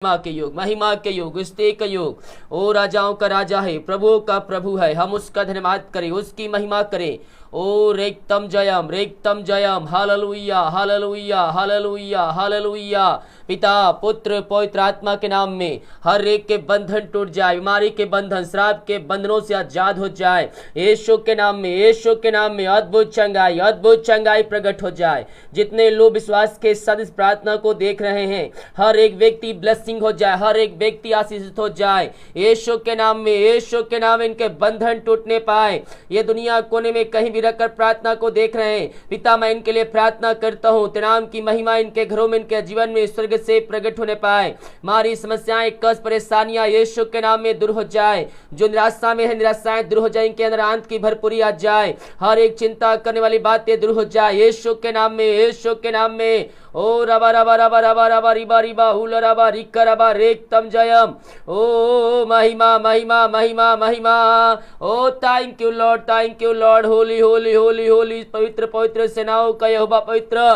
महिमा के योग, महिमा के योग, स्तुति का योग। ओ राजाओं का राजा है, प्रभुओं का प्रभु है, हम उसका धन्यवाद करें, उसकी महिमा करें। ओ रेक्तम Jayam, hallelujah hallelujah hallelujah hallelujah. पिता पुत्र पवित्र आत्मा के नाम में हर एक के बंधन टूट जाए, बीमारी के बंधन, श्राप के बंधनों से आजाद हो जाए। यीशु के नाम में, यीशु के नाम में अद्भुत चंगाई प्रकट हो जाए। जितने लोग विश्वास के साथ इस प्रार्थना को देख रहे हैं, हर एक व्यक्ति ब्लेसिंग हो जाए, हर एक व्यक्ति आशीषित हो जाए। यीशु के नाम में, यीशु के नाम में इनके बंधन टूटने पाए। ये दुनिया कोने में कहीं भी रखकर प्रार्थना को देख रहे हैं, पिता मैं इनके लिए प्रार्थना करता हूँ, तेरे नाम की महिमा इनके घरों में, इनके जीवन में स्वर्ग से प्रकट होने पाए। हमारी समस्याएं, कष्ट, परेशानियां यीशु के नाम में दूर हो जाए। जो निराशा में है, निराशाएं दूर हो जाए, इनके अंदर आनंद की भरपूरी आ जाए। हर एक चिंता करने वाली बातें दूर हो जाए यीशु के नाम में, यीशु के नाम में। ओ रबा रबा रबा रबा रबा रिबा रिबा हुल रबा रिक रबा रेक्तम जयम। ओ महिमा महिमा महिमा महिमा। Oh thank you Lord, holy holy holy holy, पवित्र पवित्र सेनाओं का यहोवा पवित्र।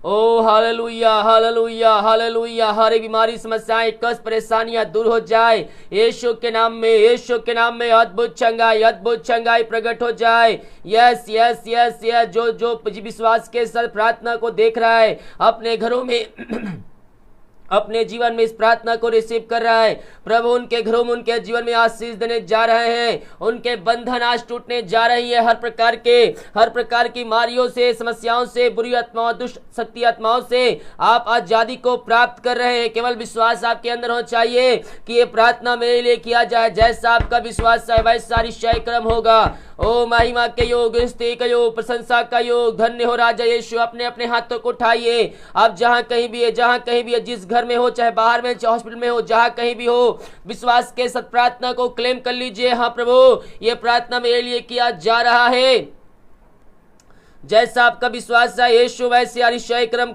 Oh hallelujah hallelujah hallelujah. हर एक बीमारी, समस्याएं, कष्ट, परेशानियां दूर हो जाए यीशु के नाम में, यीशु के नाम में। अद्भुत चंगाई प्रकट हो जाए। Yes yes yes yes. जो जो विश्वास के साथ प्रार्थना को देख रहा है, अपने घरों में अपने जीवन में इस प्रार्थना को रिसीव कर रहा है, प्रभु उनके घरों में, उनके जीवन में आशीष देने जा रहे हैं। उनके बंधन आज टूटने जा रही है। हर प्रकार की बीमारियों से, समस्याओं से, बुरी आत्माओं, दुष्ट शक्ति आत्माओं से आप आजादी को प्राप्त कर रहे हैं। केवल विश्वास आपके अंदर होना चाहिए कि ये प्रार्थना मेरे लिए किया जाए। जैसा आपका विश्वास है वैसा निश्चय क्रम होगा। ओ महिमा के योग, स्तुति का योग, प्रशंसा का योग। धन्य हो राजा यीशु। अपने अपने हाथों को उठाइए। आप जहां कहीं भी है, जिस घर में हो, चाहे बाहर में, चाहे हॉस्पिटल में हो, जहां कहीं भी हो, विश्वास के साथ प्रार्थना को क्लेम कर लीजिए। हाँ प्रभु, ये प्रार्थना मेरे लिए किया जा रहा है। जैसा आपका विश्वास है यीशु वैसे अतिशय क्रम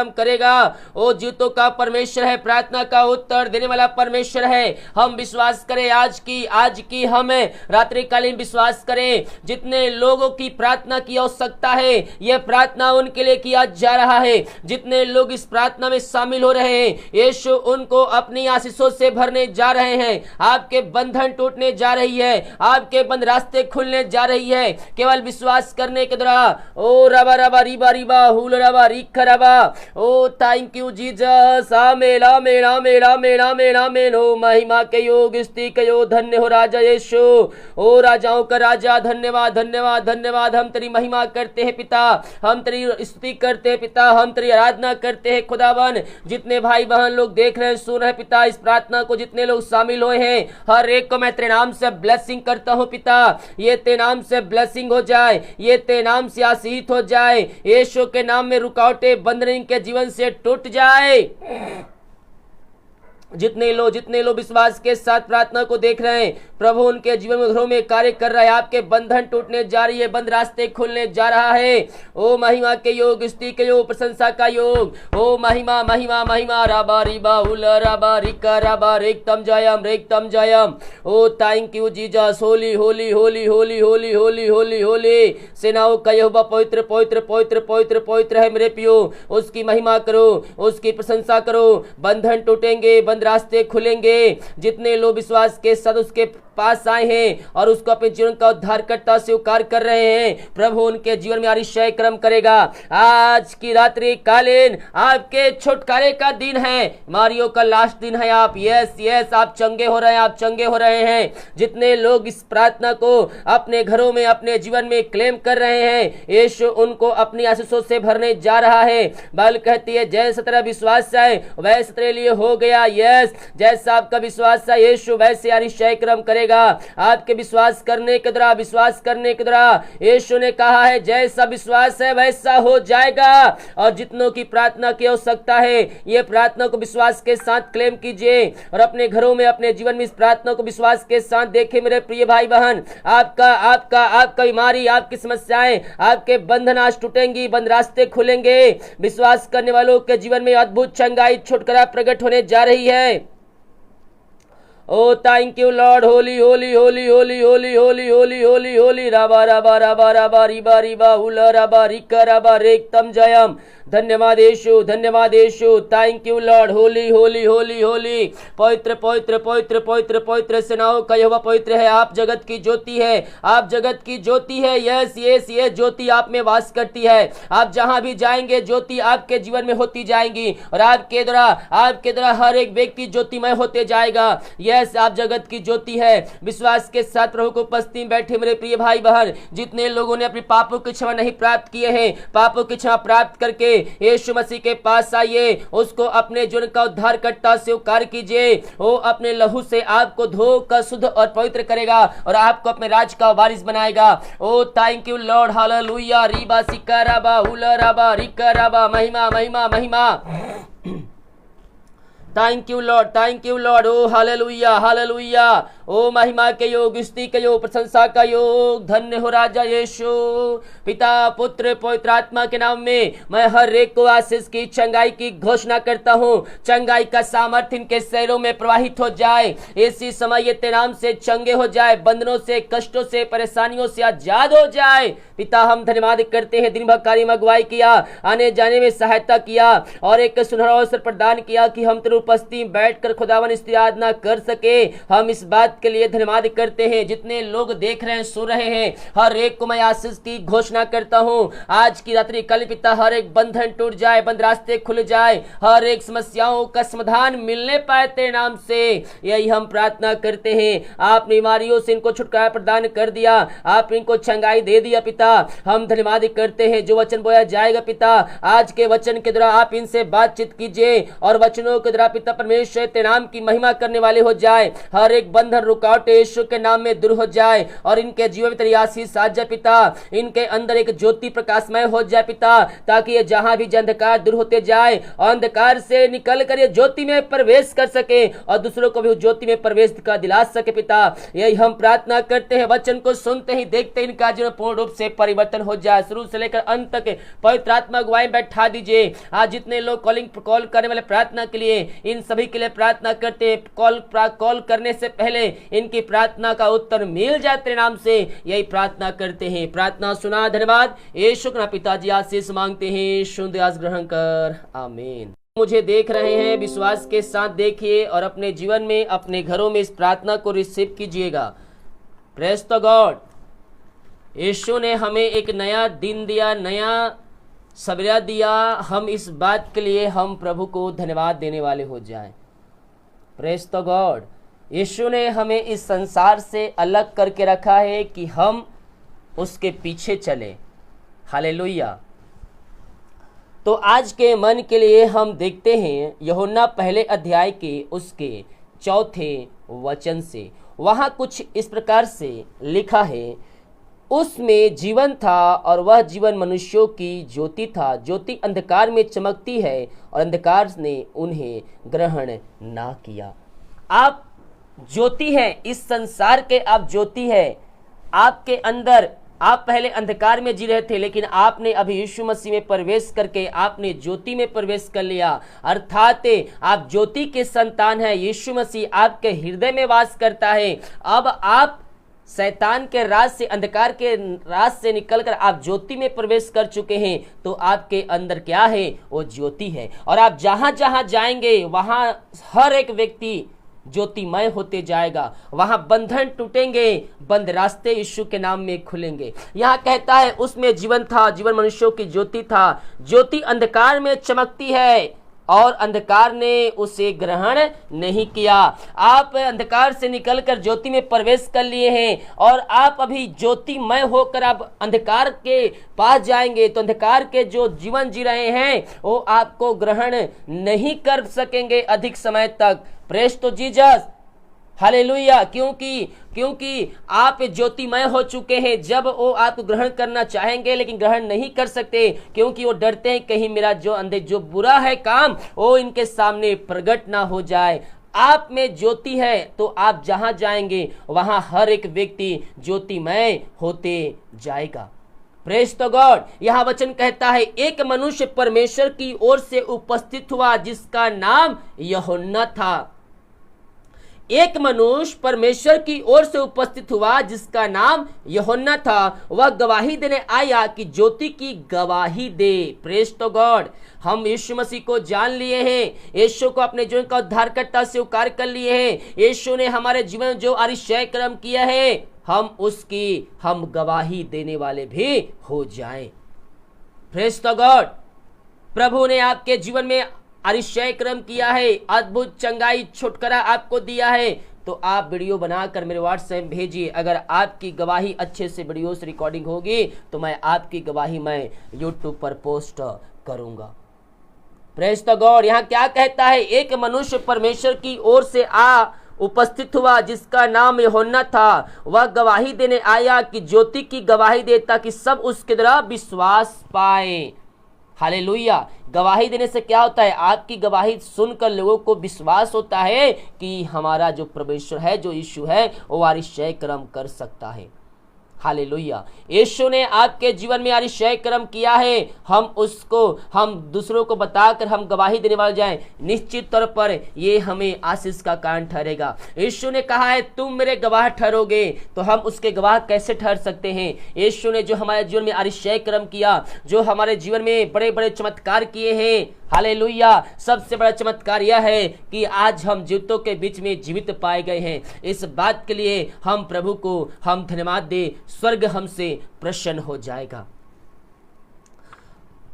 करेगा। ओ जीतों का परमेश्वर है, प्रार्थना का उत्तर देने वाला परमेश्वर है। हम विश्वास करें, आज की हम रात्रिकालीन विश्वास करें। जितने लोगों की प्रार्थना की आवश्यकता है, यह प्रार्थना उनके लिए किया जा रहा है। जितने लोग इस प्रार्थना में शामिल हो रहे हैं, यीशु उनको अपनी आशीषों से भरने जा रहे हैं। आपके बंधन टूटने जा रही है, आपके बंद रास्ते खुलने जा रही है, केवल विश्वास करने के द्वारा। ओ रबा रबा रिबा रिबा हुल रबा रिख रबा। ओ थैंक यू जीसस। आमेन आमेन आमेन आमेन आमेन आमेन। ओ महिमा के योग, स्तुति के योग। धन्य हो राजा यीशु। ओ राजाओं का राजा, धन्यवाद धन्यवाद धन्यवाद। हम तेरी महिमा करते हैं पिता, हम तेरी स्तुति करते हैं पिता, हम तेरी आराधना करते हैं खुदावन। जितने भाई बहन लोग देख रहे हैं, सुन रहे हैं पिता, इस प्रार्थना को जितने लोग शामिल हुए हैं, हर एक को मैं तेरे नाम से ब्लेसिंग करता हूं पिता। ये तेरे नाम से ब्लेसिंग हो जाए, ये तेरे नाम से आशीष हो जाए। यीशु के नाम में रुकावटें, बंधन के जीवन से टूट जाए। जितने लोग विश्वास के साथ प्रार्थना को देख रहे हैं, प्रभु उनके जीवन में, घरों में कार्य कर रहा है। आपके बंधन टूटने जा रही है, बंद रास्ते खुलने जा रहा है। ओ महिमा के योग, स्तुति के योग, प्रशंसा का योग। ओ महिमा महिमा महिमा। राबा रिबा उल राबा रिका राबा रेक्तम जयम। Oh thank you Jesus. Holy holy holy holy holy holy holy holy. सेनाओं का यहोवा पवित्र पवित्र पवित्र पवित्र पवित्र है मेरे पियो। उसकी महिमा करो, उसकी प्रशंसा करो। बंधन टूटेंगे, रास्ते खुलेंगे। जितने लोग विश्वास के साथ उसके पास आए हैं और उसको अपने जीवन का उद्धारकर्ता स्वीकार कर रहे हैं, प्रभु उनके जीवन में अतिशय क्रम करेगा। आज की रात्रि कालीन आपके छुटकारे का दिन है, मारियो का लास्ट दिन है। आप यस आप चंगे हो रहे हैं। जितने लोग इस प्रार्थना को अपने घरों में, अपने जीवन में क्लेम कर रहे हैं, यीशु उनको अपनी आशीषों से भरने जा रहा है। बाइबल कहती है, जैसा तेरा विश्वास है वैसे तेरे लिए हो गया। यस, जैसा आपका विश्वास है यीशु वैसे अतिशय क्रम करेगा। आपके विश्वास करने के द्वारा यीशु ने कहा है, जैसा विश्वास है वैसा हो जाएगा। और जितनों की प्रार्थना की आवश्यकता है, ये प्रार्थना को विश्वास के साथ क्लेम कीजिए और अपने घरों में, अपने जीवन में इस प्रार्थना को विश्वास के साथ देखें। मेरे प्रिय भाई बहन, आपका बीमारी, आपकी समस्याएं, आपके बंधन आज टूटेंगी, बंद रास्ते खुलेंगे। विश्वास करने वालों के जीवन में अद्भुत चंगाई, छुटकारा प्रकट होने जा रही है। Oh, thank you, Lord. Holy, holy, holy, holy, holy, holy, holy, holy, holy. Raba, raba, raba, raba, riba, riba, hula, raba, rika, raba, rektam, jayam. धन्यवाद यीशु, धन्यवाद यीशु। Thank you Lord. Holy holy holy holy, पवित्र पवित्र पवित्र पवित्र पवित्र सेनाओं का यहोवा पवित्र है। आप जगत की ज्योति है, आप जगत की ज्योति है। यस यस ये ज्योति आप में वास करती है। आप जहां भी जाएंगे ज्योति आपके जीवन में होती जाएंगी और आपके द्वारा हर एक व्यक्ति ज्योतिमय होते जाएगा। यस आप जगत की ज्योति है। विश्वास के साथ प्रभु को उपस्थिति में बैठे मेरे प्रिय भाई बहन, जितने लोगों ने अपने पापों की क्षमा नहीं प्राप्त किए हैं, पापों की क्षमा प्राप्त करके यीशु मसीह के पास आइए, उसको अपने जीवन का उद्धारकर्ता स्वीकार कीजिए। वो अपने लहू से आपको धोकर शुद्ध और पवित्र करेगा और आपको अपने राज का वारिस बनाएगा। Oh thank you Lord, hallelujah. रीबा सिकाराबा हुलराबा रिकाराबा, महिमा महिमा महिमा। Thank you Lord, thank you Lord. Oh hallelujah hallelujah. ओ महिमा के योग, स्तुति के योग, प्रशंसा का योग। धन्य हो राजा यीशु। पिता पुत्र पवित्र आत्मा के नाम में मैं हर एक को आशीष की चंगाई की घोषणा करता हूँ। चंगाई का सामर्थ्य इनके शरीरों में प्रवाहित हो जाए। इसी समय ये तेरे नाम से चंगे हो जाए, बंधनों से, कष्टों से, परेशानियों से आजाद हो जाए। पिता हम धन्यवाद करते हैं, दिन भर कार्य में अगुवाई किया, आने जाने में सहायता किया और एक सुनहरा अवसर प्रदान किया कि हम तेरे उपस्थिति में बैठकर खुदावन स्तुति आराधना कर सके। हम इस बात के लिए धन्यवाद करते हैं। जितने लोग देख रहे हैं, सुन रहे हैं, हर एक को मैं आशीष की घोषणा करता हूँ। आज की रात्रि कल पिता हर एक बंधन टूट जाए, बंद रास्ते खुल जाए, हर एक समस्याओं का समाधान मिलने पाए तेरे नाम से। यही हम प्रार्थना करते हैं। आप बीमारियों से इनको छुटकारा प्रदान कर दिया, आप इनको चंगाई दे दिया पिता। हम धन्यवाद करते हैं। जो वचन बोया जाएगा पिता, आज के वचन के द्वारा आप इनसे बातचीत कीजिए और वचनों के द्वारा पिता परमेश्वर तेरे नाम की महिमा करने वाले हो जाए। हर एक बंधन रुकावट यीशु के नाम में दूर हो जाए और इनके जीवन में तेरी आशीष आ जाए पिता। इनके अंदर एक ज्योति प्रकाशमय हो जाए पिता, ताकि ये जहां भी अंधकार दूर होते जाए, अंधकार से निकल कर ये ज्योति में प्रवेश कर सके और दूसरों को भी ज्योति में प्रवेश का दिला सके पिता। यही हम प्रार्थना करते हैं। वचन को सुनते ही देखते इनका जीवन पूर्ण रूप से परिवर्तन हो जाए, शुरू से लेकर अंत तक पवित्र आत्मा अगुवाई बैठा दीजिए। आज जितने लोग कॉल करने वाले प्रार्थना के लिए, इन सभी के लिए प्रार्थना करते हैं। कॉल करने से पहले इनकी प्रार्थना का उत्तर मिल जाए तेरे नाम से, यही प्रार्थना करते हैं। प्रार्थना सुना, धन्यवाद यीशु के नाम पिताजी आशीष मांगते हैं, सुन दयास ग्रहण कर, आमीन। मुझे देख रहे हैं, विश्वास के साथ देखिए और अपने जीवन में, अपने घरों में इस प्रार्थना को रिसीव कीजिएगा। Praise the God. यीशु ने हमें एक नया दिन दिया, नया सवेरा दिया। हम इस बात के लिए हम प्रभु को धन्यवाद देने वाले हो जाएं। Praise the God. यीशु ने हमें इस संसार से अलग करके रखा है कि हम उसके पीछे चले। हालेलुया। तो आज के मन के लिए हम देखते हैं यूहन्ना पहले अध्याय के उसके 4 वचन से। वहाँ कुछ इस प्रकार से लिखा है, उसमें जीवन था और वह जीवन मनुष्यों की ज्योति था। ज्योति अंधकार में चमकती है और अंधकार ने उन्हें ग्रहण ना किया। आप ज्योति हैं, इस संसार के आप ज्योति हैं। आपके अंदर, आप पहले अंधकार में जी रहे थे, लेकिन आपने अभी यीशु मसीह में प्रवेश करके आपने ज्योति में प्रवेश कर लिया। अर्थात आप ज्योति के संतान हैं। यीशु मसीह आपके हृदय में वास करता है। अब आप शैतान के राज से, अंधकार के राज से निकलकर आप ज्योति में प्रवेश कर चुके हैं। तो आपके अंदर क्या है? वो ज्योति है। और आप जहां जहां जाएंगे वहां हर एक व्यक्ति ज्योतिमय होते जाएगा। वहां बंधन टूटेंगे, बंद रास्ते यीशु के नाम में खुलेंगे। यहाँ कहता है उसमें जीवन था, जीवन मनुष्यों की ज्योति था। ज्योति अंधकार में चमकती है और अंधकार ने उसे ग्रहण नहीं किया। आप अंधकार से निकलकर ज्योति में प्रवेश कर लिए हैं और आप अभी ज्योतिमय होकर आप अंधकार के पास जाएंगे तो अंधकार के जो जीवन जी रहे हैं वो आपको ग्रहण नहीं कर सकेंगे अधिक समय तक। Praise to Jesus, hallelujah. क्योंकि आप ज्योतिमय हो चुके हैं। जब वो आपको ग्रहण करना चाहेंगे लेकिन ग्रहण नहीं कर सकते, क्योंकि वो डरते हैं कहीं मेरा जो अंदर जो बुरा है काम वो इनके सामने प्रकट ना हो जाए। आप में ज्योति है तो आप जहां जाएंगे वहां हर एक व्यक्ति ज्योतिमय होते जाएगा। Praise the God. यह वचन कहता है एक मनुष्य परमेश्वर की ओर से उपस्थित हुआ जिसका नाम यूहन्ना था। एक मनुष्य परमेश्वर की ओर से उपस्थित हुआ जिसका नाम यूहन्ना था। वह गवाही देने आया कि ज्योति की गवाही दे। Praise to God. हम यीशु मसीह को जान लिए हैं, यीशु को अपने जीवन का उद्धारकर्ता स्वीकार कर लिए हैं। यीशु ने हमारे जीवन में जो अतिशय कर्म किया है, हम गवाही देने वाले भी हो जाएं। Praise to God. प्रभु ने आपके जीवन में अतिशय कर्म किया है, अद्भुत चंगाई छुटकारा आपको दिया है, तो आप वीडियो बनाकर मेरे व्हाट्सएप भेजिए। अगर आपकी गवाही अच्छे से वीडियो से रिकॉर्डिंग होगी तो मैं आपकी गवाही मैं यूट्यूब पर पोस्ट करूंगा। Praise the God. यहाँ क्या कहता है? एक मनुष्य परमेश्वर की ओर से उपस्थित हुआ जिसका नाम यूहन्ना था। वह गवाही देने आया कि ज्योति की गवाही दे ताकि सब उसके द्वारा विश्वास पाए। हालेलुया। गवाही देने से क्या होता है? आपकी गवाही सुनकर लोगों को विश्वास होता है कि हमारा जो परमेश्वर है, जो यीशु है, वो अतिशय कर्म कर सकता है। हालेलुया। यीशु ने आपके जीवन में अतिशय कर्म किया है, हम दूसरों को बताकर हम गवाही देने वाले जाएं, निश्चित तौर पर ये हमें आशीष का कारण ठहरेगा। यीशु ने कहा है तुम मेरे गवाह ठहरोगे, तो हम उसके गवाह कैसे ठहर सकते हैं? यीशु ने जो हमारे जीवन में अतिशय कर्म किया, जो हमारे जीवन में बड़े बड़े चमत्कार किए हैं, हालेलुया। सबसे बड़ा चमत्कार यह है कि आज हम जीवितों के बीच में जीवित पाए गए हैं। इस बात के लिए हम प्रभु को हम धन्यवाद दे, स्वर्ग हमसे प्रसन्न हो जाएगा।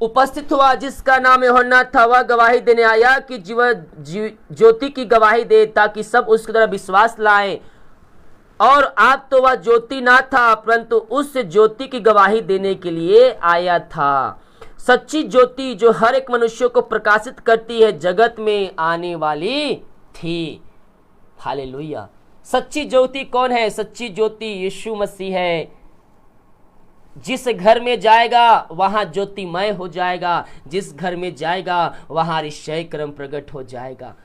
उपस्थित हुआ जिसका नाम यूहन्ना था, वह गवाही देने आया कि ज्योति की गवाही दे ताकि सब उसकी तरह विश्वास लाए। और आप तो वह ज्योति ना था, परंतु उस ज्योति की गवाही देने के लिए आया था। सच्ची ज्योति जो हर एक मनुष्य को प्रकाशित करती है, जगत में आने वाली थी। हालेलुया। सच्ची ज्योति कौन है? सच्ची ज्योति यीशु मसीह है। जिस घर में जाएगा वहां ज्योतिमय हो जाएगा, जिस घर में जाएगा वहां अतिशय कर्म प्रकट हो जाएगा।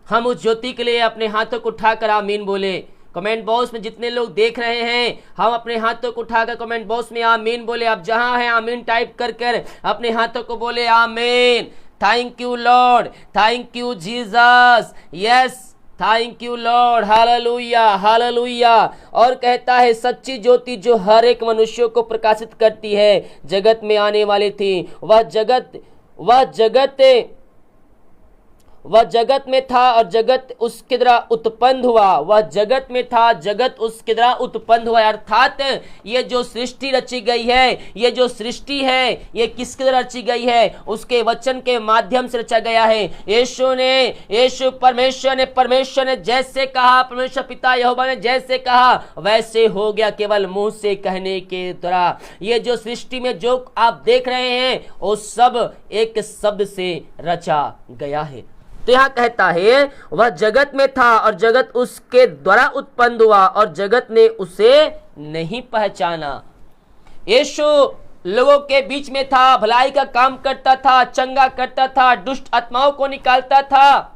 हम उस ज्योति के लिए अपने हाथों को उठाकर आमीन बोले। कमेंट बॉक्स में जितने लोग देख रहे हैं, हम अपने हाथों को उठाकर कमेंट बॉक्स में आमीन बोले। आप जहां हैं आमीन टाइप कर अपने हाथों को बोले आमीन। Thank you Lord, thank you Jesus, yes thank you Lord, hallelujah hallelujah. और कहता है सच्ची ज्योति जो हर एक मनुष्य को प्रकाशित करती है, जगत में आने वाली थी। वह जगत में था और जगत उसके द्वारा उत्पन्न हुआ। वह जगत में था, जगत उसके द्वारा उत्पन्न हुआ। अर्थात ये जो सृष्टि रची गई है, ये जो सृष्टि है, ये किसके द्वारा रची गई है? उसके वचन के माध्यम से रचा गया है। परमेश्वर ने जैसे कहा, परमेश्वर पिता यहोवा ने जैसे कहा वैसे हो गया, केवल मुंह से कहने के द्वारा। ये जो सृष्टि में जो आप देख रहे हैं वो सब एक शब्द से रचा गया है। तो यहाँ कहता है वह जगत में था और जगत उसके द्वारा उत्पन्न हुआ और जगत ने उसे नहीं पहचाना। यीशु लोगों के बीच में था, भलाई का काम करता था, चंगा करता था, दुष्ट आत्माओं को निकालता था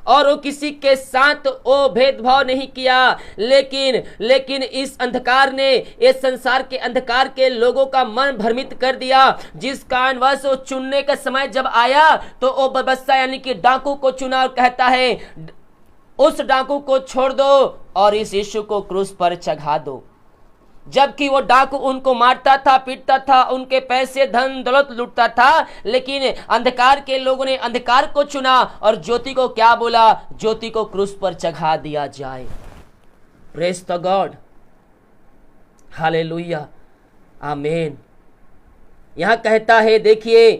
और वो किसी के साथ वो भेदभाव नहीं किया। लेकिन इस अंधकार ने, इस संसार के अंधकार के लोगों का मन भ्रमित कर दिया, जिस कारणवश वो चुनने का समय जब आया तो वो बदबख्शा यानी कि डाकू को चुना और कहता है उस डाकू को छोड़ दो और इस यीशु को क्रूस पर चढ़ा दो। जबकि वो डाकू उनको मारता था, पीटता था, उनके पैसे धन दौलत लूटता था, लेकिन अंधकार के लोगों ने अंधकार को चुना और ज्योति को क्या बोला? ज्योति को क्रूस पर चढ़ा दिया जाए। प्रेज द गॉड, हालेलुया, आमीन। यहां कहता है देखिए,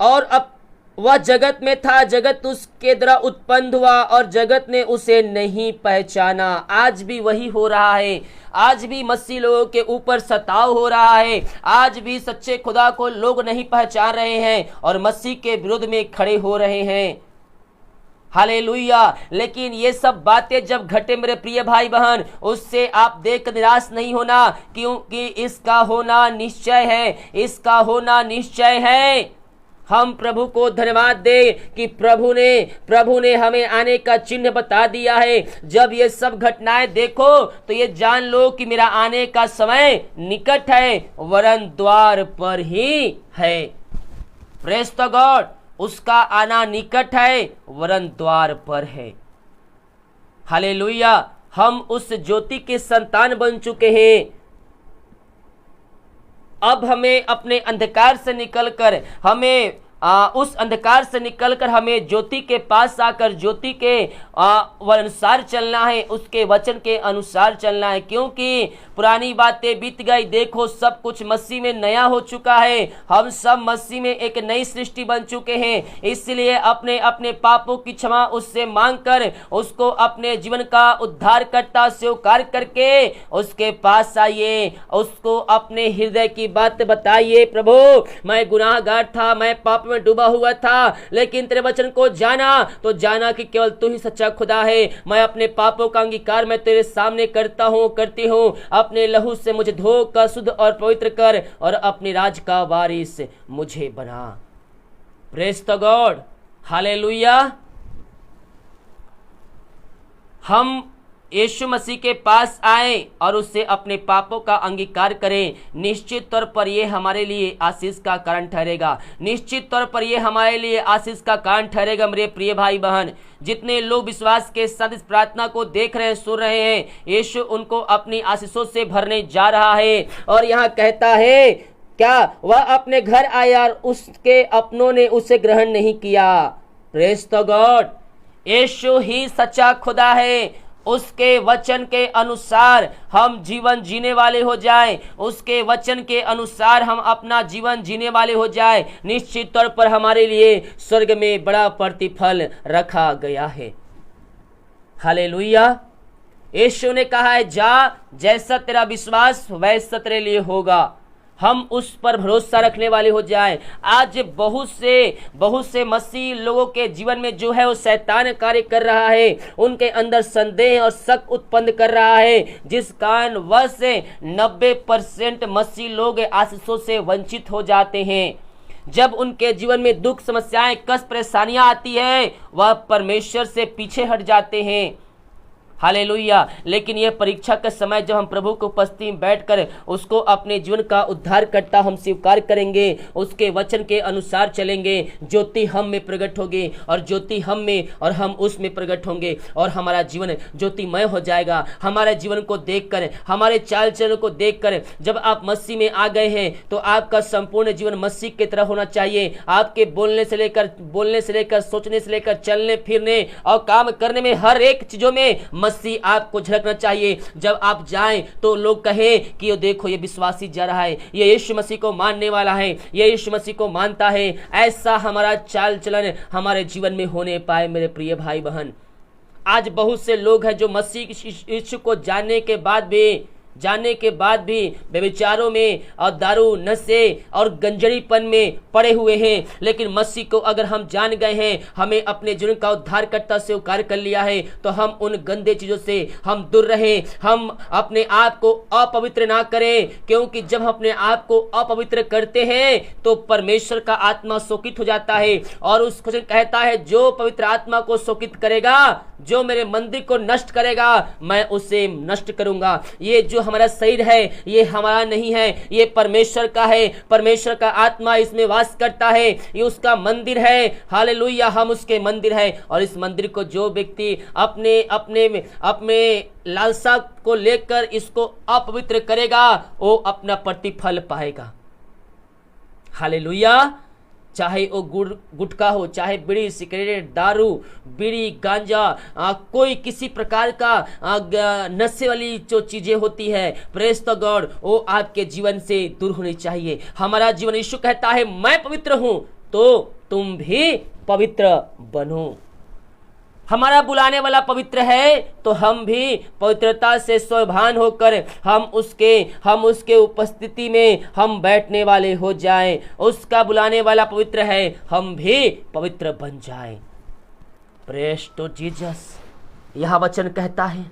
और अब वह जगत में था, जगत उसके द्वारा उत्पन्न हुआ और जगत ने उसे नहीं पहचाना। आज भी वही हो रहा है। आज भी मसीह लोगों के ऊपर सताव हो रहा है। आज भी सच्चे खुदा को लोग नहीं पहचान रहे हैं और मसीह के विरुद्ध में खड़े हो रहे हैं। हालेलुया। लेकिन ये सब बातें जब घटे मेरे प्रिय भाई बहन, उससे आप देख निराश नहीं होना, क्योंकि इसका होना निश्चय है, इसका होना निश्चय है। हम प्रभु को धन्यवाद दे कि प्रभु ने हमें आने का चिन्ह बता दिया है। जब ये सब घटनाएं देखो तो ये जान लो कि मेरा आने का समय निकट है, वरन द्वार पर ही है। प्रेज द गॉड, उसका आना निकट है, वरन द्वार पर है। हालेलुया, हम उस ज्योति के संतान बन चुके हैं। अब हमें अपने अंधकार से निकलकर उस अंधकार से निकलकर हमें ज्योति के पास आकर ज्योति के अनुसार चलना है, उसके वचन के अनुसार चलना है, क्योंकि पुरानी बातें बीत गई, देखो सब कुछ मसीह में नया हो चुका है। हम सब मसीह में एक नई सृष्टि बन चुके हैं। इसलिए अपने अपने पापों की क्षमा उससे मांगकर उसको अपने जीवन का उद्धारकर्ता स्वीकार करके उसके पास आइए, उसको अपने हृदय की बात बताइए। प्रभु, मैं गुनाहगार था, मैं पाप में डूबा हुआ था, लेकिन तेरे वचन को जाना तो जाना कि केवल तू ही सच्चा खुदा है। मैं अपने पापों का अंगीकार मैं तेरे सामने करता हूँ, करती हूँ। अपने लहू से मुझे धोकर शुद्ध और पवित्र कर और अपने राज का वारिस मुझे बना। Praise the God, hallelujah. हम यीशु मसीह के पास आए और उससे अपने पापों का अंगीकार करें, निश्चित तौर पर यह हमारे लिए आशीष का कारण ठहरेगा। निश्चित तौर पर यह हमारे लिए आशीष का कारण ठहरेगा। मेरे प्रिय भाई बहन, जितने लोग विश्वास के साथ इस प्रार्थना को देख रहे हैं, सुन रहे हैं, यीशु उनको अपनी आशीषों से भरने जा रहा है। और यहाँ कहता है, क्या वह अपने घर आया और उसके अपनों ने उसे ग्रहण नहीं किया। प्रेज द गॉड, यीशु ही सच्चा खुदा है। उसके वचन के अनुसार हम जीवन जीने वाले हो जाए, उसके वचन के अनुसार हम अपना जीवन जीने वाले हो जाए, निश्चित तौर पर हमारे लिए स्वर्ग में बड़ा प्रतिफल रखा गया है। हालेलुया। यीशु ने कहा है, जा, जैसा तेरा विश्वास वैसा तेरे लिए होगा। हम उस पर भरोसा रखने वाले हो जाएं। आज बहुत से मसीह लोगों के जीवन में जो है वो शैतान कार्य कर रहा है, उनके अंदर संदेह और शक उत्पन्न कर रहा है, जिस कारण वह से 90% मसीह लोग आशीषों से वंचित हो जाते हैं। जब उनके जीवन में दुख, समस्याएं, कष्ट, परेशानियां आती है, वह परमेश्वर से पीछे हट जाते हैं। हालेलुया। लेकिन यह परीक्षा का समय, जब हम प्रभु को उपस्थिति में बैठकर उसको अपने जीवन का उद्धार करता हम स्वीकार करेंगे, उसके वचन के अनुसार चलेंगे, ज्योति हम में प्रकट होगी और ज्योति हम में और हम उसमें प्रकट होंगे और हमारा जीवन ज्योतिमय हो जाएगा। हमारे जीवन को देखकर, हमारे चाल चलन को देखकर, जब आप मसीह में आ गए हैं तो आपका संपूर्ण जीवन मसीह की तरह होना चाहिए। आपके बोलने से लेकर सोचने से लेकर चलने फिरने और काम करने में, हर एक चीजों में मसीह आपको झलकना चाहिए। जब आप जाएं तो लोग कहें कि ये देखो, ये विश्वासी जा रहा है, ये यीशु मसीह को मानने वाला है, ये यीशु मसीह को मानता है। ऐसा हमारा चाल चलन हमारे जीवन में होने पाए। मेरे प्रिय भाई बहन, आज बहुत से लोग हैं जो मसीह यीशु को जानने के बाद भी व्यभिचारों में और दारू, नशे और गंजड़ीपन में पड़े हुए हैं। लेकिन मसीह को अगर हम जान गए हैं, हमें अपने जीवन का उद्धारकर्ता स्वीकार कर लिया है, तो हम उन गंदे चीजों से हम दूर रहें। हम अपने आप को अपवित्र ना करें, क्योंकि जब हम अपने आप को अपवित्र करते हैं तो परमेश्वर का आत्मा शोकित हो जाता है। और उस वचन कहता है, जो पवित्र आत्मा को शोकित करेगा, जो मेरे मंदिर को नष्ट करेगा, मैं उसे नष्ट करूंगा। ये जो हमारा शरीर है, ये हमारा नहीं है, ये परमेश्वर का है। परमेश्वर का आत्मा इसमें वास करता है, ये उसका मंदिर है। हालेलुया, हम उसके मंदिर है। और इस मंदिर को जो व्यक्ति अपने लालसा को लेकर इसको अपवित्र करेगा, वो अपना प्रतिफल पाएगा। हालेलुया। चाहे वो गुटखा हो, चाहे बीड़ी, सिगरेट, दारू, बीड़ी, गांजा, कोई किसी प्रकार का नशे वाली जो चीजें होती है, प्रेज द गॉड, वो आपके जीवन से दूर होनी चाहिए। हमारा जीवन, यीशु कहता है, मैं पवित्र हूं तो तुम भी पवित्र बनो। हमारा बुलाने वाला पवित्र है तो हम भी पवित्रता से स्वभान होकर हम उसके उपस्थिति में हम बैठने वाले हो जाएं। उसका बुलाने वाला पवित्र है, हम भी पवित्र बन जाएं। Praise to Jesus. यह वचन कहता है,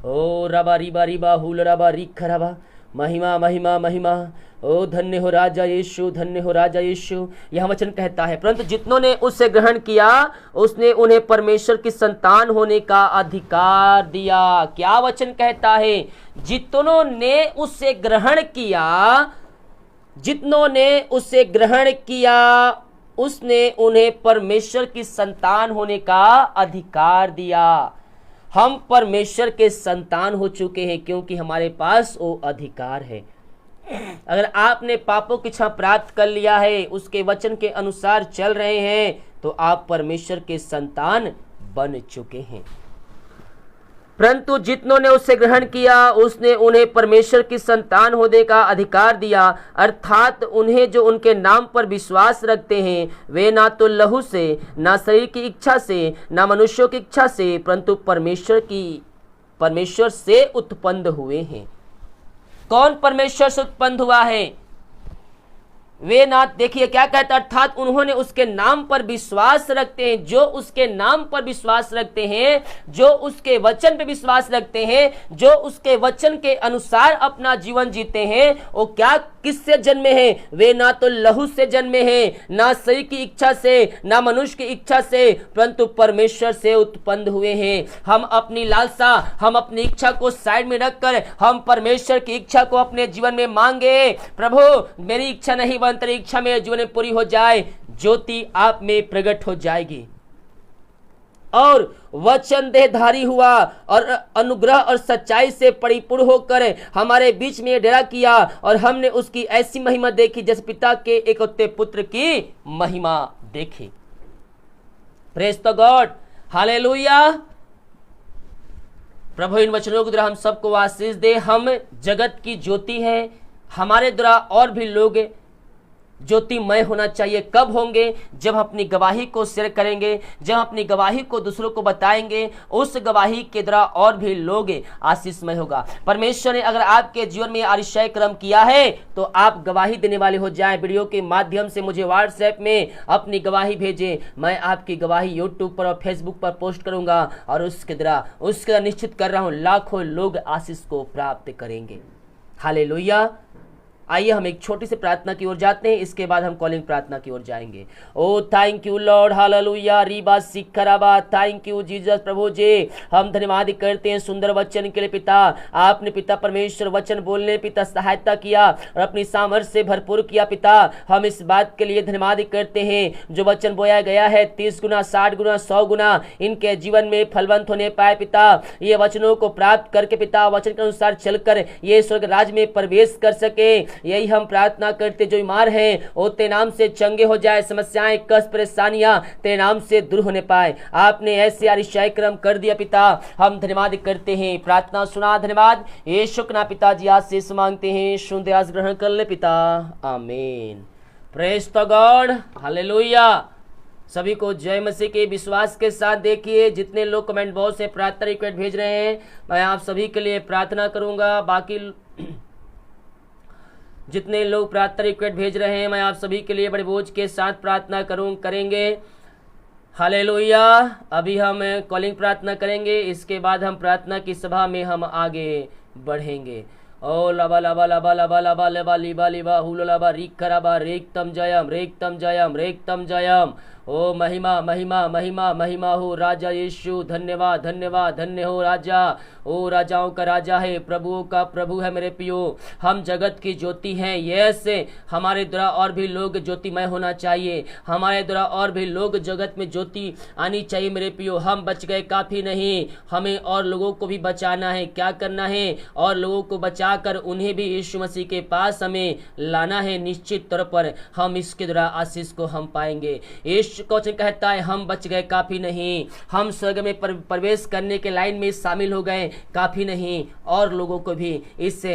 ओ रबा रिबा रिबा हुल रबा रिख रबा, महिमा महिमा महिमा, ओ धन्य हो राजा यीशु, धन्य हो राजा यीशु। यह वचन कहता है, परंतु जितनों ने उससे ग्रहण किया, उसने उन्हें परमेश्वर की संतान होने का अधिकार दिया। क्या वचन कहता है? जितनों ने उससे ग्रहण किया, जितनों ने उसे ग्रहण किया, उसने उन्हें परमेश्वर की संतान होने का अधिकार दिया। हम परमेश्वर के संतान हो चुके हैं क्योंकि हमारे पास वो अधिकार है। अगर आपने पापों की क्षमा प्राप्त कर लिया है, उसके वचन के अनुसार चल रहे हैं, तो आप परमेश्वर के संतान बन चुके हैं। परंतु जितनों ने उसे ग्रहण किया, उसने उन्हें परमेश्वर की संतान होने का अधिकार दिया, अर्थात उन्हें जो उनके नाम पर विश्वास रखते हैं, वे ना तो लहू से, ना शरीर की इच्छा से, ना मनुष्यों की इच्छा से, परंतु परमेश्वर से उत्पन्न हुए हैं। कौन परमेश्वर से उत्पन्न हुआ है? वे ना, देखिए क्या कहता है, अर्थात उन्होंने उसके नाम पर विश्वास रखते हैं। जो उसके नाम पर विश्वास रखते हैं, जो उसके वचन पर विश्वास रखते हैं, जो उसके वचन के अनुसार अपना जीवन जीते हैं, वो क्या किससे जन्मे हैं? वे ना तो लहू से जन्मे हैं, ना शरीर की इच्छा से, ना मनुष्य की इच्छा से, परंतु परमेश्वर से उत्पन्न हुए हैं। हम अपनी लालसा, हम अपनी इच्छा को साइड में रखकर हम परमेश्वर की इच्छा को अपने जीवन में मांगे। प्रभु मेरी इच्छा नहीं, तेरी इच्छा मेरे जीवन में पूरी हो जाए। ज्योति आप में प्रकट हो जाएगी। और वचन देहधारी हुआ और अनुग्रह और सच्चाई से परिपूर्ण होकर हमारे बीच में डेरा किया, और हमने उसकी ऐसी महिमा देखी जैसे पिता के एकलौते पुत्र की महिमा देखी। Praise the God, hallelujah. प्रभु इन वचनों के द्वारा हम सबको आशीष दे। हम जगत की ज्योति है, हमारे द्वारा और भी लोग ज्योतिमय होना चाहिए। कब होंगे? जब अपनी गवाही को शेयर करेंगे, जब अपनी गवाही को दूसरों को बताएंगे, उस गवाही के द्वारा और भी लोग आशीषमय होगा। परमेश्वर ने अगर आपके जीवन में आश्चर्य कर्म किया है तो आप गवाही देने वाले हो जाएं। वीडियो के माध्यम से मुझे व्हाट्सएप में अपनी गवाही भेजें। मैं आपकी गवाही यूट्यूब पर और फेसबुक पर पोस्ट करूंगा, और उसके द्वारा निश्चित कर रहा हूं लाखों लोग आशीष को प्राप्त करेंगे। हालेलुया। आइए हम एक छोटी सी प्रार्थना की ओर जाते हैं, इसके बाद हम कॉलिंग प्रार्थना की ओर जाएंगे। Oh thank you Lord, hallelujah, रीबा सिखराबा, थैंक यू जीसस। प्रभु जी हम धन्यवाद करते हैं सुंदर वचन के लिए। पिता आपने पिता परमेश्वर वचन बोलने पिता सहायता किया और अपनी सामर्थ्य से भरपूर किया। पिता हम इस बात के लिए धन्यवाद करते हैं जो वचन बोया गया है 30 गुना 60 गुना 100 गुना इनके जीवन में फलवंत होने पाए। पिता ये वचनों को प्राप्त करके पिता वचन के अनुसार चलकर ये स्वर्ग राज में प्रवेश कर सके, यही हम प्रार्थना करते। जो बीमार हैं वो तेरे नाम से चंगे हो जाए, समस्याएं कष्ट परेशानियां तेरे नाम से दूर होने पाए। आपने ऐसे आश्चर्य कर्म कर दिया पिता, हम धन्यवाद करते हैं। प्रार्थना सुना, धन्यवाद यीशु के नाम पिता जी आशीष मांगते हैं, सुनते आस ग्रहण कर ले पिता, आमीन। Praise the God, hallelujah. सभी को जय मसीह के विश्वास के साथ देखिए जितने लोग कमेंट बॉक्स से प्रार्थना रिक्वेस्ट भेज रहे हैं, मैं आप सभी के लिए प्रार्थना करूंगा। बाकी जितने लोग प्रार्थना रिक्वेस्ट भेज रहे हैं, मैं आप सभी के लिए बड़े बोझ के साथ प्रार्थना करेंगे। हालेलुया। अभी हम कॉलिंग प्रार्थना करेंगे, इसके बाद हम प्रार्थना की सभा में हम आगे बढ़ेंगे। ओ लबा लबा लबा लबा लबा लबा लिबा लिबा हुलो लबा रिक कराबा रेक तम जयम रेक तम जयम रेक तम जयम। ओ महिमा महिमा महिमा महिमा हो राजा यीशु, धन्यवाद धन्यवाद धन्य हो राजा। ओ राजाओं का राजा है, प्रभुओं का प्रभु है मेरे पियो। हम जगत की ज्योति हैं। यस, हमारे द्वारा और भी लोग ज्योतिमय होना चाहिए, हमारे द्वारा और भी लोग जगत में ज्योति आनी चाहिए मेरे पियो। हम बच गए काफी नहीं, हमें और लोगों को भी बचाना है। क्या करना है? और लोगों को बचाकर उन्हें भी यीशु मसीह के पास हमें लाना है। निश्चित तौर पर हम इसके द्वारा आशीष को हम पाएंगे। यीशु वचन कहता है हम बच गए काफी नहीं, हम स्वर्ग में प्रवेश करने के लाइन में शामिल हो गए काफी नहीं, और लोगों को भी इस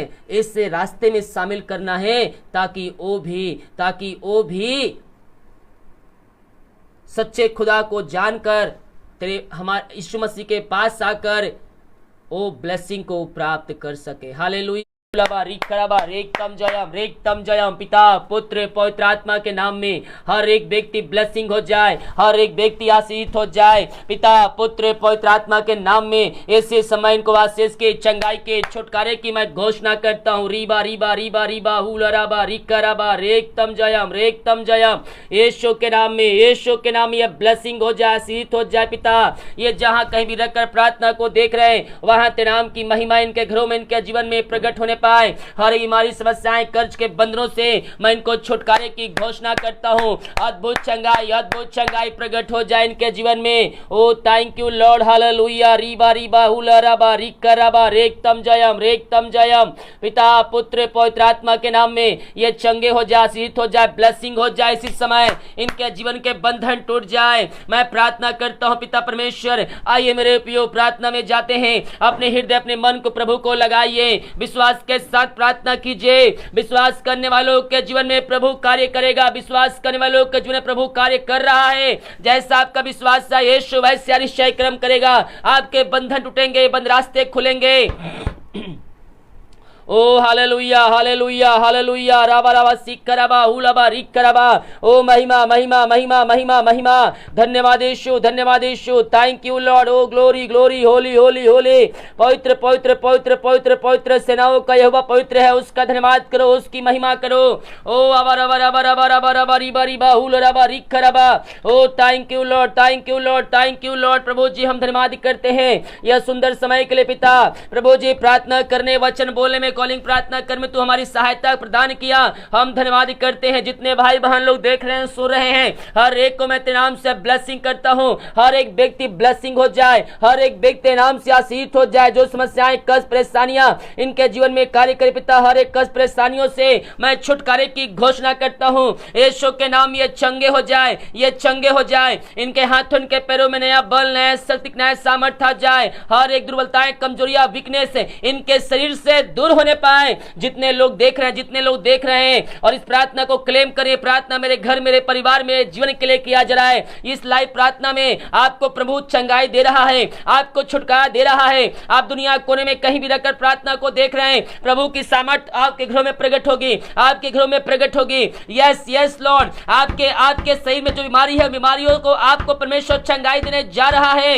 रास्ते में शामिल करना है ताकि वो भी सच्चे खुदा को जानकर तेरे हमारे यीशु मसीह के पास आकर वो ब्लेसिंग को प्राप्त कर सके। हालेलुया। रेकतम जयम। पिता पुत्र पवित्र आत्मा के नाम में हर एक व्यक्ति ब्लेसिंग हो जाए, हर एक व्यक्ति आशीषित हो जाए। पिता पुत्र पवित्र आत्मा के नाम में ऐसे समय इनको आशीष के, चंगाई के, छुटकारे की मैं घोषणा करता हूँ। रीबा रीबा रीबा रीबा हुलराबा रिकराबा रेकतम जयम। यीशु के नाम में, यीशु के नाम में यह ब्लेसिंग हो जाए, आशीषित हो जाए। पिता ये जहाँ कहीं भी रखकर प्रार्थना को देख रहे हैं वहां तेरे नाम की महिमा इनके घरों में, इनके जीवन में प्रकट होने पाए। हर बीमारी, समस्याएं, कर्ज के बंधनों से मैं इनको छुटकारे की घोषणा करता हूँ। अद्भुत चंगाई प्रकट हो जाए इनके जीवन में। Oh thank you Lord, hallelujah. रीबा रीबा हुला रबा रिक्का रबा रेक्तम जयम। पिता, पुत्र, पवित्र आत्मा के नाम में ये चंगे हो जाए, आशीषित हो जाए, ब्लेसिंग हो जाए। इसी समय इनके जीवन के बंधन टूट जाए। मैं प्रार्थना करता हूँ पिता परमेश्वर, आइए मेरे उपयोग प्रार्थना में जाते हैं। अपने हृदय, अपने मन को प्रभु को लगाइए, विश्वास के साथ प्रार्थना कीजिए। विश्वास करने वालों के जीवन में प्रभु कार्य करेगा। विश्वास करने वालों के जीवन में प्रभु कार्य कर रहा है। जैसा आपका विश्वास है यीशु वैसे अतिशय कर्म करेगा। आपके बंधन टूटेंगे, बंद रास्ते खुलेंगे। Oh hallelujah hallelujah hallelujah. राबा राबा सिक्कराबा हुलाबा रिक्कराबा। ओ महिमा महिमा महिमा महिमा महिमा। धन्यवाद यीशु, धन्यवाद यीशु। Thank you Lord. Oh glory glory, holy holy holy. पवित्र पवित्र पवित्र पवित्र पवित्र सेनाओं का यहोवा पवित्र है, उसका धन्यवाद करो, उसकी महिमा करो। ओ अबर अबर अबर अबर अबर अबर रिबा रिबा हुल रबा रिक्कराबा। Oh thank you Lord, thank you Lord, thank you Lord. प्रभु जी हम धन्यवाद करते हैं यह सुंदर समय के लिए पिता। प्रभु जी प्रार्थना करने, वचन बोलने में, कॉलिंग प्रार्थना कर में तू हमारी सहायता प्रदान किया। हम धन्यवाद करते हैं। जितने भाई बहन लोग देख रहे हैं, सुन रहे हैं, हर एक को मैं तेरे नाम से ब्लेसिंग करता हूं। हर एक व्यक्ति ब्लेसिंग हो जाए, हर एक व्यक्ति नाम से आशीषित हो जाए। जो समस्याएं, कष्ट, परेशानियां इनके जीवन में कार्य करे पिता, हर एक कष्ट परेशानियों से मैं छुटकारे की घोषणा करता हूं। यीशु के नाम ये चंगे हो जाए, ये चंगे हो जाए। इनके हाथों, इनके पैरों में नया बल, नया शक्ति, नया सामर्थ्य आ जाए। हर एक दुर्बलताएं, कमजोरियां, वीकनेस इनके शरीर से दूर होने पाए। जितने लोग देख रहे हैं, जितने लोग देख रहे हैं, और इस प्रार्थना को क्लेम करिए। प्रार्थना मेरे घर, मेरे परिवार, मेरे जीवन के लिए किया जा रहा है। इस लाइव प्रार्थना में आपको प्रभु चंगाई दे रहा है, आपको छुटकारा दे रहा है। आप दुनिया कोने में कहीं भी रहकर प्रार्थना को देख रहे हैं, प्रभु की सामर्थ आपके घरों में प्रकट होगी, आपके घरों में प्रकट होगी। यस यस लॉर्ड, आपके शरीर में जो बीमारी है, बीमारियों को आपको परमेश्वर चंगाई देने जा रहा है।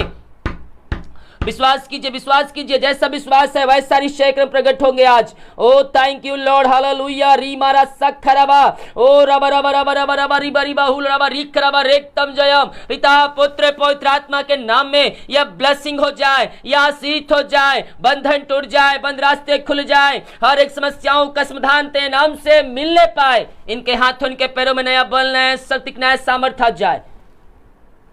विश्वास कीजिए, विश्वास कीजिए। जैसा विश्वास है वैसा निश्चय क्रम प्रकट होंगे आज। ओ थैंक यू लॉर्ड, हालेलुया। री मारा सखरबा। ओ रबा रबा रबा रबा रबा रिबा रिबा हुल रबा रिखरबा रेक्तम जयम। पिता, पुत्र, पवित्र आत्मा के नाम में यह ब्लेसिंग हो जाए, यह आशीष हो जाए, बंधन टूट जाए, बंद रास्ते खुल जाए। हर एक समस्याओं का समाधान तेरे नाम से मिलने पाए। इनके हाथों, इनके पैरों में नया बल, नया शक्ति, नया सामर्थ्य आ जाए।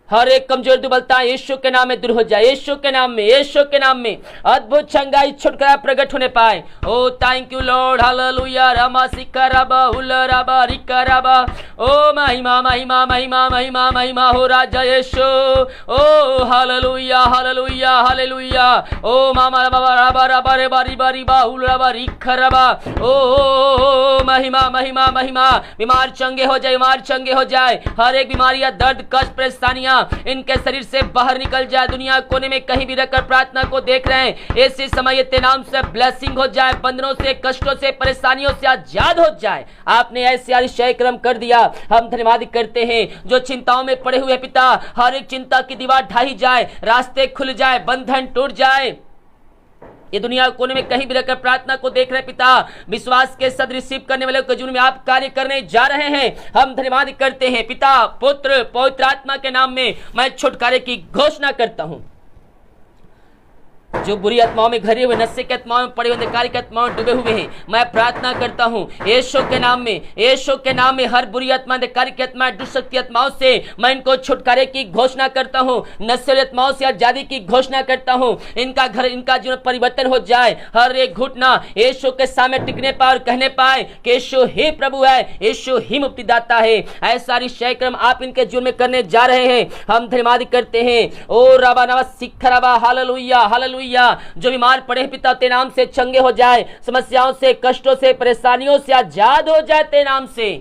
हर एक कमजोर, दुर्बलता यीशु के नाम में दूर हो जाए। यीशु के नाम में, यीशु के नाम में अद्भुत चंगाई, छुटकारा प्रकट होने पाए। Oh thank you Lord, hallelujah. रामा सिक्कराबा हुलराबा रिक्कराबा। ओ महिमा महिमा महिमा महिमा महिमा हो राजा यीशु। Oh hallelujah hallelujah hallelujah. ओ मामा बाबा राबा राबा रेबा रिबा रिबा हुलराबा रिक्कराबा। ओ महिमा महिमा महिमा। बीमार चंगे हो जाए, बीमार चंगे हो जाए। हर एक बीमारियां, दर्द, कष्ट, परेशानियां इनके शरीर से बाहर निकल जाए। दुनिया कोने में कहीं भी रहकर प्रार्थना को देख रहे हैं, ऐसे समय तेरे नाम से ब्लेसिंग हो जाए, बंधनों से, कष्टों से, परेशानियों से आजाद हो जाए। आपने ऐसे आदिशय क्रम कर दिया, हम धन्यवाद करते हैं। जो चिंताओं में पड़े हुए पिता, हर एक चिंता की दीवार ढाई जाए, रास्ते खुल जाए, बंधन टूट जाए। ये दुनिया कोने में कहीं भी रहकर प्रार्थना को देख रहे पिता, विश्वास के साथ रिसीव करने वाले के जीवन में आप कार्य करने जा रहे हैं। हम धन्यवाद करते हैं पिता, पुत्र, पवित्र आत्मा के नाम में मैं छुटकारे की घोषणा करता हूं। जो बुरी आत्माओं में घरे हुए, नशे की आत्माओं में पड़े हुए, अंधकार की आत्माओं में डूबे हुए हैं, मैं प्रार्थना करता हूं यीशु के नाम में, यीशु के नाम में हर बुरी आत्मा, अंधकार की आत्मा, दुष्ट आत्माओं से मैं इनको छुटकारे की घोषणा करता हूं। नशे आत्माओं से आजादी की घोषणा करता हूं। इनका घर, इनका जीवन परिवर्तन हो जाए। हर एक घुटना यीशु के सामने टिकने पाए और कहने पाए कि यीशु ही प्रभु है, यीशु ही मुक्तिदाता है। ऐसा निश्चय क्रम आप इनके जीवन में करने जा रहे हैं। हम धन्यवाद करते हैं। ओ रबा नवा सिखरबा, हालेलुया हालेलुया। जो बीमार पड़े पिता, तेरे नाम से चंगे हो जाए, समस्याओं से, कष्टों से, परेशानियों से आजाद हो जाए तेरे नाम से।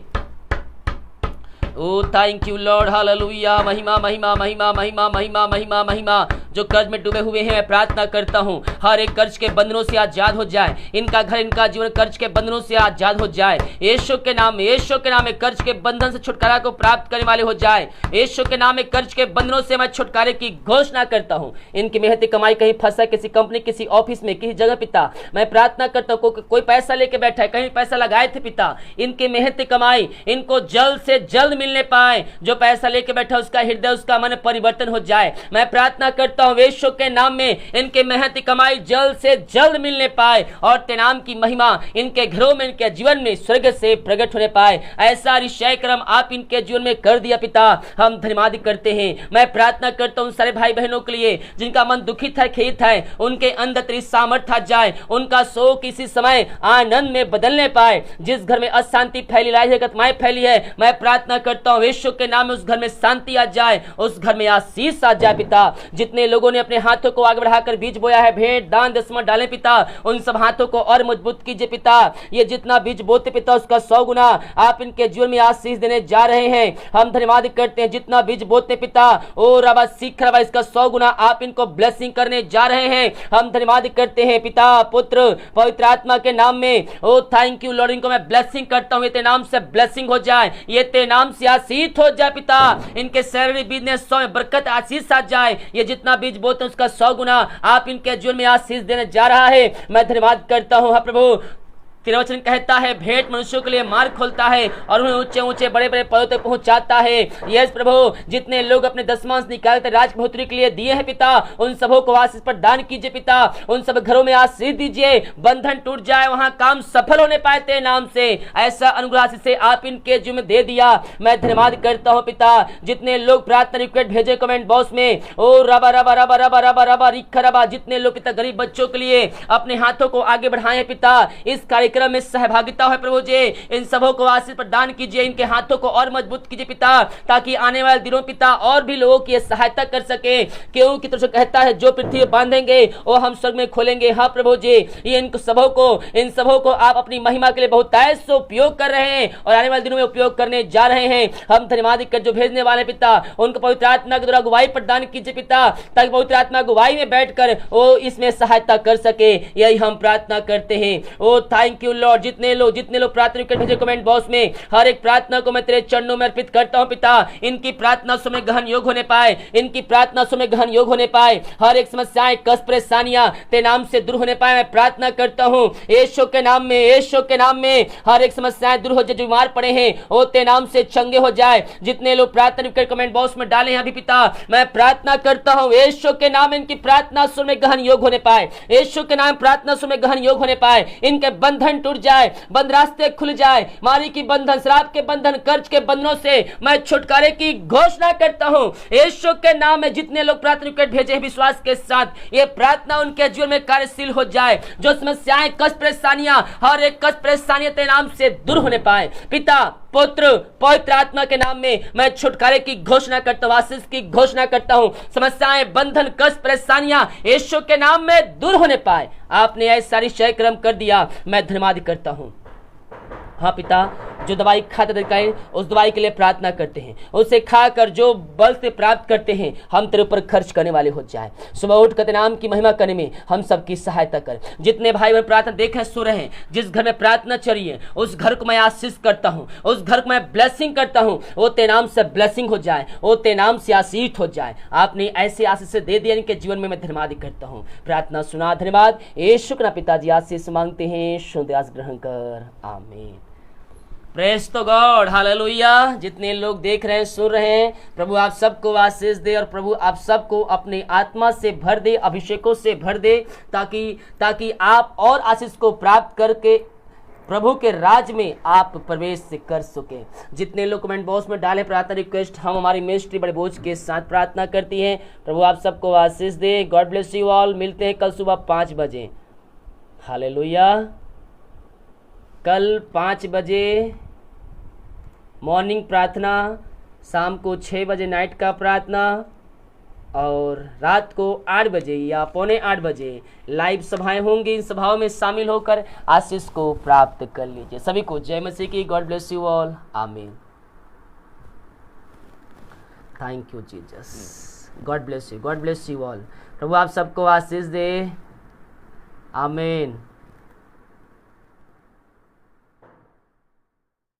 ओ थैंक यू लॉर्ड, हालेलुया। महिमा महिमा महिमा महिमा महिमा महिमा महिमा। जो कर्ज में डूबे हुए हैं, मैं प्रार्थना करता हूँ हर एक कर्ज के बंधनों से आजाद हो जाए। इनका घर, इनका जीवन कर्ज के बंधनों से आजाद हो जाए। यीशु के नाम में, यीशु के नाम में कर्ज के बंधन से छुटकारा को प्राप्त करने वाले हो जाए। यीशु के नाम में कर्ज के बंधनों से मैं छुटकारे की घोषणा करता हूँ। इनकी मेहनती कमाई कहीं फंसा, किसी कंपनी, किसी ऑफिस में, किसी जगह पिता, मैं प्रार्थना करता हूँ कोई पैसा लेके बैठा है, कहीं पैसा लगाए थे पिता, इनकी मेहनती कमाई इनको जल्द से जल्द मिलने पाए। जो पैसा लेके बैठा उसका हृदय, उसका मन परिवर्तन हो जाए। मैं प्रार्थना करता करता हूँ यीशु के नाम में इनके मेहनत की कमाई जल्द से जल्द मिलने पाए और तेरे नाम की महिमा इनके घरों में, इनके जीवन में स्वर्ग से प्रकट होने पाए। ऐसा निश्चय क्रम आप इनके जीवन में कर दिया पिता, हम धन्यवाद करते हैं। मैं प्रार्थना करता हूँ सारे भाई बहनों के लिए जिनका मन दुखित है, खेत है, उनके अंदर तेरी सामर्थ्य आ जाए, उनका शोक इसी समय आनंद में बदलने पाए। जिस घर में अशांति फैली, लड़ाई झगड़ाएं फैली है, मैं प्रार्थना करता हूँ यीशु के नाम में उस घर में शांति आ जाए, उस घर में आशीष आ जाए पिता। जितने लोगों ने अपने हाथों को आगे बढ़ाकर बीज बोया है, भेंट दान दसवां डालें पिता, उन सब हाथों को और मजबूत कीजिए पिता। ये जितना बीज बोते पिता उसका 100 गुना आप इनके जीवन में आशीष देने जा रहे हैं। हम धन्यवाद करते हैं जितना बीज बोते पिता ओ रबा सीख रबा इसका 100 गुना आप इनको ब्लेसिंग करने जा रहे हैं। हम धन्यवाद करते हैं पिता पुत्र पवित्र आत्मा के नाम में। ओ थैंक यू लॉर्ड, इनको मैं ब्लेसिंग करता हूँ, ये तेरे नाम से ब्लेसिंग हो जाए, ये तेरे नाम से आशीष हो जाए पिता। इनके सैलरी बिजनेस 100 में बरकत आशीष आ जाए। ये जितना बीज बोते हैं उसका 100 गुना आप इनके जीवन में आशीष देने जा रहा है। मैं धन्यवाद करता हूँ प्रभु। तेरा वचन कहता है भेंट मनुष्यों के लिए मार्ग खोलता है और उन्हें ऊंचे ऊंचे बड़े बड़े पदों तक पहुंचाता है। यस प्रभु, जितने लोग अपने दशमांश निकालते राज बढ़ोतरी के लिए दिए हैं पिता, उन सबों को आशीष प्रदान कीजिए पिता। उन सब घरों में आशीष दीजिए, बंधन टूट जाए, वहां काम सफल होने पाए तेरे नाम से। ऐसा अनुग्रह से आप इनके जीवन में दे दिया। मैं धन्यवाद करता हूँ पिता। जितने लोग प्रार्थना रिक्वेस्ट भेजे कमेंट बॉक्स में, ओ रबा रबा रबा रबा रबा रबा रिखा रबा, जितने लोग पिता गरीब बच्चों के लिए अपने हाथों को आगे बढ़ाए पिता, इस कार्यक्रम में सहभागिता है प्रभु जी, इन सबों को आशीष प्रदान कीजिए, इनके हाथों को और मजबूत कीजिए पिता, ताकि आने वाले दिनों पिता और भी लोगों की सहायता कर सके। क्योंकि तुझे कहता है जो पृथ्वी बांधेंगे वो हम स्वर्ग में खोलेंगे। हाँ प्रभु जी, ये इन सबों को आप अपनी महिमा के लिए बहुत से उपयोग कर रहे हैं और आने वाले दिनों में उपयोग करने जा रहे हैं। हम धन्यवाद कर जो भेजने वाले पिता, उनको पवित्र आत्मा के द्वारा अगुवाई प्रदान कीजिए पिता, ताकि पवित्र आत्मा अगुवाई में बैठकर वो इसमें सहायता कर सके। यही हम प्रार्थना करते हैं। ओ थैंक यू लॉर्ड। जितने लोग प्रार्थना कर भेजे कमेंट बॉक्स में, हर एक प्रार्थना को मैं तेरे चरणों में अर्पित करता हूं पिता। इनकी प्रार्थना सुन में गहन योग होने पाए, इनकी प्रार्थना सुन में गहन योग होने पाए, हर एक समस्याएं कष्ट परेशानियां तेरे नाम से दूर होने पाए। मैं प्रार्थना करता हूं यीशु के नाम में, यीशु के नाम में हर एक समस्याएं दूर हो जाए। जो बीमार पड़े हैं वो तेरे नाम से चंगे हो जाए। जितने लोग प्रार्थना कर कमेंट बॉक्स में डाले हैं अभी पिता, मैं प्रार्थना करता हूं यीशु के नाम में इनकी प्रार्थना सुन में गहन योग होने पाए, यीशु के नाम प्रार्थना सुन में गहन योग होने पाए। इनके बंधन टूट जाए, बंद रास्ते खुल जाए, मारी की बंधन, शराब के बंधन, कर्ज के बंधनों से मैं छुटकारे की घोषणा करता हूं यीशु के नाम में। जितने लोग प्रार्थना रिक्वेस्ट भेजे विश्वास के साथ, ये प्रार्थना उनके जीवन में कार्यशील हो जाए। जो समस्याएं कष्ट परेशानियां, हर एक कष्ट परेशानियां तेरे नाम से दूर होने पाए पिता पुत्र पवित्र आत्मा के नाम में मैं छुटकारे की घोषणा करता हूं, आशीष की घोषणा करता हूं। समस्याएं बंधन कष्ट परेशानियां यीशु के नाम में दूर होने पाए। आपने ऐसा निश्चय क्रम कर दिया, मैं धन्यवाद करता हूं। हाँ पिता, जो दवाई खाते हैं उस दवाई के लिए प्रार्थना करते हैं, उसे खाकर जो बल से प्राप्त करते हैं हम तेरे ऊपर खर्च करने वाले हो जाए। सुबह उठ कर नाम की महिमा करने में हम सबकी सहायता कर। जितने भाई बहन प्रार्थना देखें सो रहे हैं, जिस घर में प्रार्थना चली है उस घर को मैं आशीष करता हूँ, उस घर को मैं ब्लेसिंग करता हूँ। वो तेरे नाम से ब्लेसिंग हो जाए, वो तेरे नाम से आशीष हो जाए। आपने ऐसे आशीष से दे दिया इनके जीवन में, मैं धन्यवाद करता हूँ। प्रार्थना सुना, धन्यवाद। यीशु के पिताजी आशीष मांगते हैं, शुद्धास ग्रहण कर, आमीन। प्रेज तो गॉड, हालेलुया। जितने लोग देख रहे हैं सुन रहे हैं, प्रभु आप सबको आशीष दे और प्रभु आप सबको अपने आत्मा से भर दे, अभिषेकों से भर दे, ताकि आप और आशीष को प्राप्त करके प्रभु के राज में आप प्रवेश कर सके। जितने लोग कमेंट बॉक्स में डाले प्रार्थना रिक्वेस्ट, हम हमारी मिनिस्ट्री बड़े बोझ के साथ प्रार्थना करती हैं। प्रभु आप सबको आशीष दे। God bless you all. मिलते हैं कल सुबह 5 बजे। हालेलुया। कल 5 बजे मॉर्निंग प्रार्थना, शाम को 6 बजे नाइट का प्रार्थना और रात को 8 बजे या 7:45 बजे लाइव सभाएं होंगी। इन सभाओं में शामिल होकर आशीष को प्राप्त कर लीजिए। सभी को जय मसीह की। गॉड ब्लेस यू ऑल, आमीन। Thank you Jesus. God bless you, God bless you all. प्रभु आप सबको आशीष दे, आमीन।